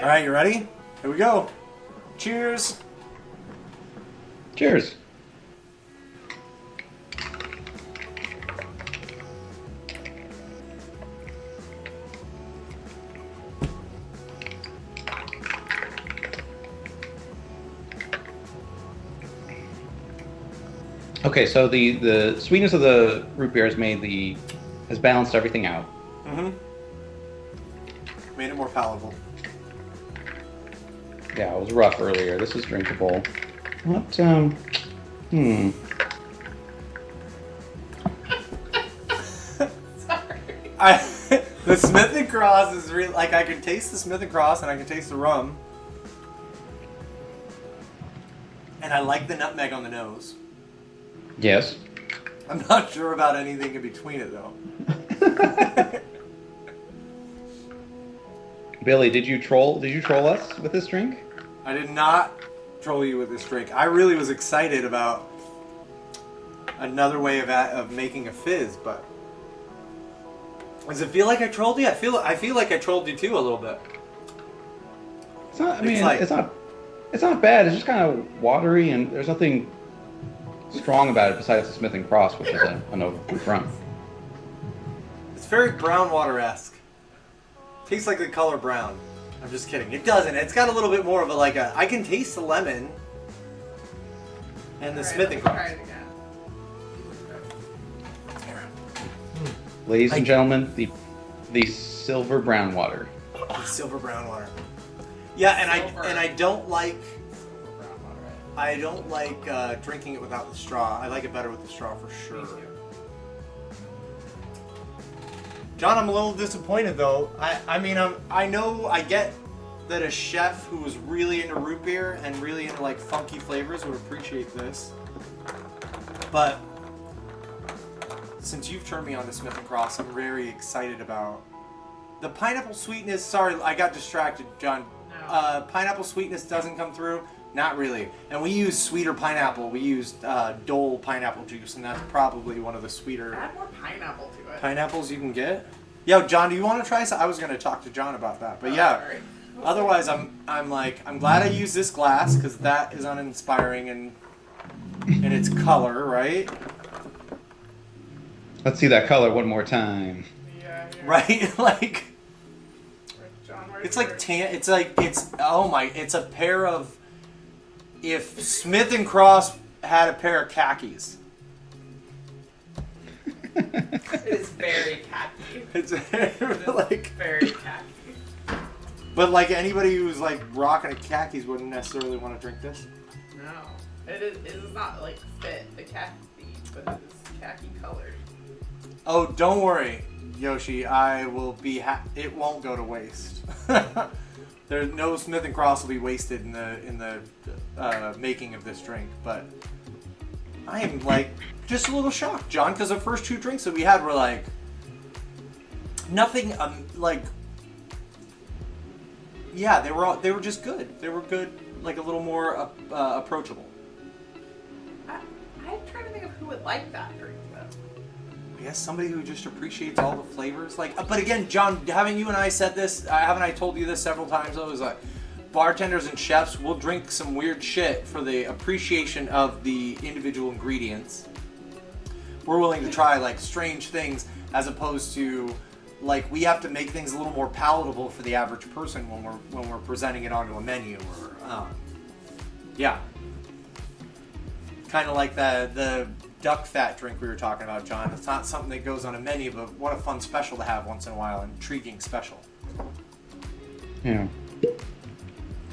All right, you ready? Here we go. Cheers. Cheers. Okay, so the sweetness of the root beer has balanced everything out. Mm-hmm. Made it more palatable. Yeah, it was rough earlier. This is drinkable. What? Sorry. The Smith and Cross is really like I can taste the Smith and Cross and I can taste the rum, and I like the nutmeg on the nose. Yes. I'm not sure about anything in between it though. Billy, did you troll us with this drink? I did not troll you with this drink. I really was excited about another way of making a fizz, but does it feel like I trolled you? I feel like I trolled you too a little bit. It's not. I mean, it's not bad. It's just kind of watery, and there's nothing strong about it besides the Smith and Cross, which is a note from. It's very brown water-esque. Tastes like the color brown. I'm just kidding. It doesn't. It's got a little bit more of I can taste the lemon and the Smith and Cross. Ladies and gentlemen, the silver brown water. The silver brown water. Yeah, and I don't like drinking it without the straw. I like it better with the straw for sure. John, I'm a little disappointed though. I get that a chef who was really into root beer and really into like funky flavors would appreciate this. But since you've turned me on to Smith and Cross, I'm very excited about the pineapple sweetness. Sorry, I got distracted, John. No. Pineapple sweetness doesn't come through. Not really. And we use sweeter pineapple. We used Dole pineapple juice, and that's probably one of the sweeter. Add more pineapple to it. Pineapples you can get. Yo, John, do you want to try some? I was going to talk to John about that, but yeah. Sorry. Otherwise, I'm glad I used this glass because that is uninspiring and in its color, right? Let's see that color one more time. Yeah. Right, like John, it's like tan. It's a pair of. If Smith and Cross had a pair of khakis. It is very khaki. It's like very khaki. But like anybody who's like rocking a khakis wouldn't necessarily want to drink this. No, it is not like fit the khaki, but it is khaki colored. Oh, don't worry, Yoshi. I will be. It won't go to waste. There's no Smith and Cross will be wasted in the making of this drink. But I am like just a little shocked, John, because the first two drinks that we had were like nothing. Yeah, they were just good. They were good, like a little more approachable. I'm trying to think of who would like that drink though. I guess somebody who just appreciates all the flavors. But again, John, haven't you and I said this? Haven't I told you this several times? Though, is like bartenders and chefs will drink some weird shit for the appreciation of the individual ingredients. We're willing to try like strange things as opposed to like we have to make things a little more palatable for the average person when we're presenting it onto a menu. Or yeah, kind of like the duck fat drink we were talking about, John. It's not something that goes on a menu, but what a fun special to have once in a while. Intriguing special. Yeah.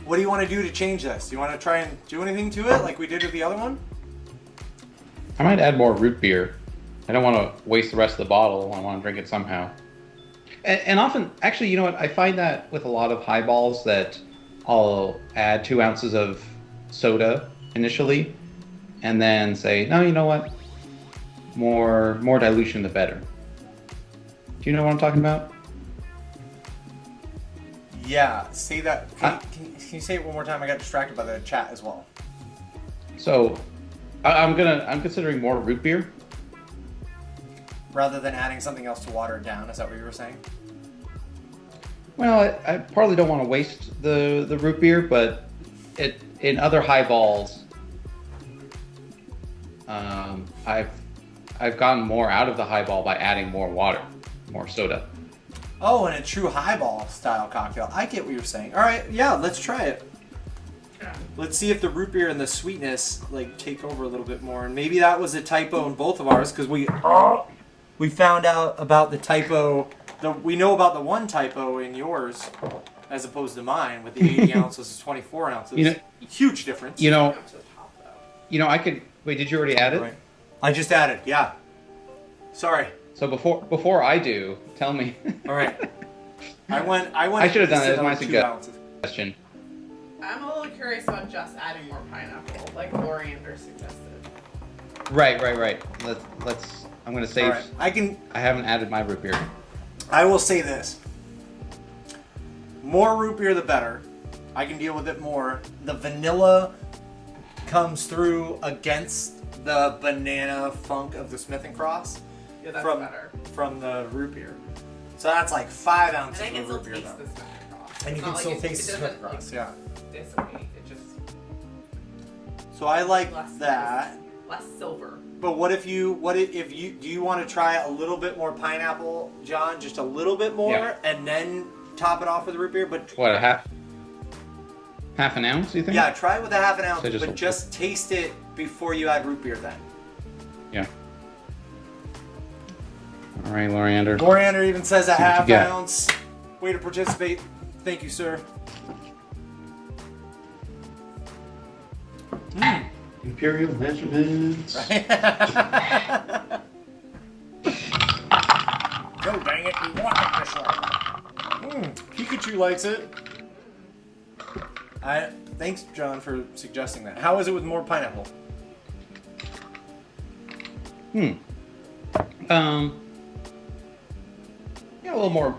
What do you want to do to change this? Do you want to try and do anything to it like we did with the other one? I might add more root beer. I don't want to waste the rest of the bottle. I want to drink it somehow. And often, actually, you know what? I find that with a lot of highballs that I'll add 2 ounces of soda initially and then say, no, you know what? More dilution, the better. Do you know what I'm talking about? Yeah, say that. Can you say it one more time? I got distracted by the chat as well. So, I'm considering more root beer. Rather than adding something else to water it down, is that what you were saying? Well, I partly don't want to waste the root beer, but in other highballs, I've gotten more out of the highball by adding more water, more soda. Oh, and a true highball style cocktail. I get what you're saying. All right, yeah, let's try it. Yeah. Let's see if the root beer and the sweetness like take over a little bit more. And maybe that was a typo in both of ours because we found out about the typo. We know about the one typo in yours as opposed to mine with the 80 ounces to 24 ounces. You know, huge difference. You know, Up to the top, though. I could wait. Did you already add it? Right. I just added. Yeah. Sorry. So before I do, tell me. All right. I went. I should have done it as my 2 ounces. suggestion. I'm a little curious about just adding more pineapple, like Loriander suggested. Right. Let's. I'm gonna save. All right. I haven't added my root beer. I will say this. More root beer, the better. I can deal with it more. The vanilla comes through against the banana funk of the Smith & Cross Yeah, that's from better. from the root beer. So that's like 5 ounces And I can of still root beer taste though. the Smith & Cross. And you It's can not still like taste the it Smith doesn't, Cross, yeah. dissipate. It just So I like less that. less silver. But what if you do you want to try a little bit more pineapple, John? Just a little bit more, Yeah. and then top it off with the root beer. But What, a half an ounce? You think? yeah, try it with a half an ounce, So but just taste it before you add root beer. Then. Yeah. All right, Loriander. Coriander even says a See what you half got. ounce. Way to participate. Thank you, sir. Imperial measurements. No, dang it, we want it this way. Pikachu likes it. Thanks, John, for suggesting that. How is it with more pineapple? Yeah, a little more.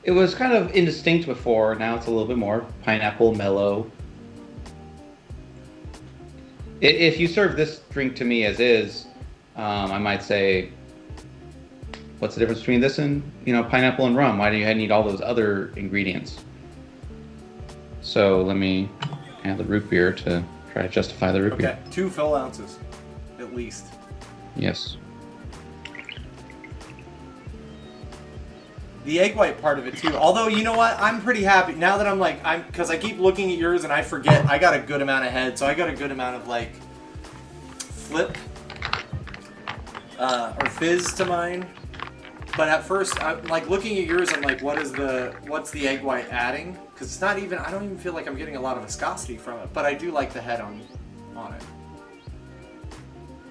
It was kind of indistinct before. Now it's a little bit more pineapple, mellow. If you serve this drink to me as is, I might say, what's the difference between this and pineapple and rum? Why do you need all those other ingredients? So let me add the root beer to try to justify the root Okay, beer. 2 full ounces, at least. Yes. The egg white part of it too. Although, you know what? I'm pretty happy now that because I keep looking at yours and I forget I got a good amount of head, so I got a good amount of like flip or fizz to mine. But at first, I'm like looking at yours. I'm like, what's the egg white adding? Because it's not even. I don't even feel like I'm getting a lot of viscosity from it. But I do like the head on it.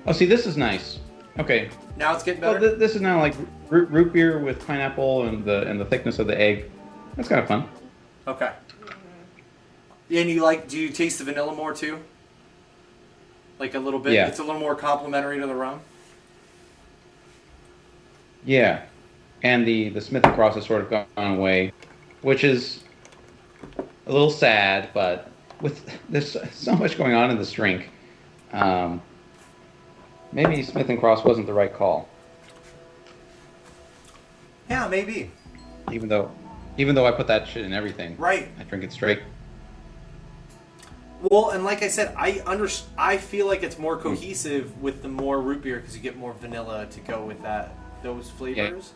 Oh, see, this is nice. Okay. Now it's getting better. Well, this is now like root beer with pineapple and the thickness of the egg. That's kind of fun. Okay. And do you taste the vanilla more too? Like a little bit? Yeah. It's a little more complimentary to the rum? Yeah. And the Smith & Cross has sort of gone away, which is a little sad, but there's so much going on in this drink. Maybe Smith & Cross wasn't the right call. Yeah, maybe. Even though I put that shit in everything. Right. I drink it straight. Well, and like I said, I feel like it's more cohesive with the more root beer because you get more vanilla to go with those flavors. Yeah.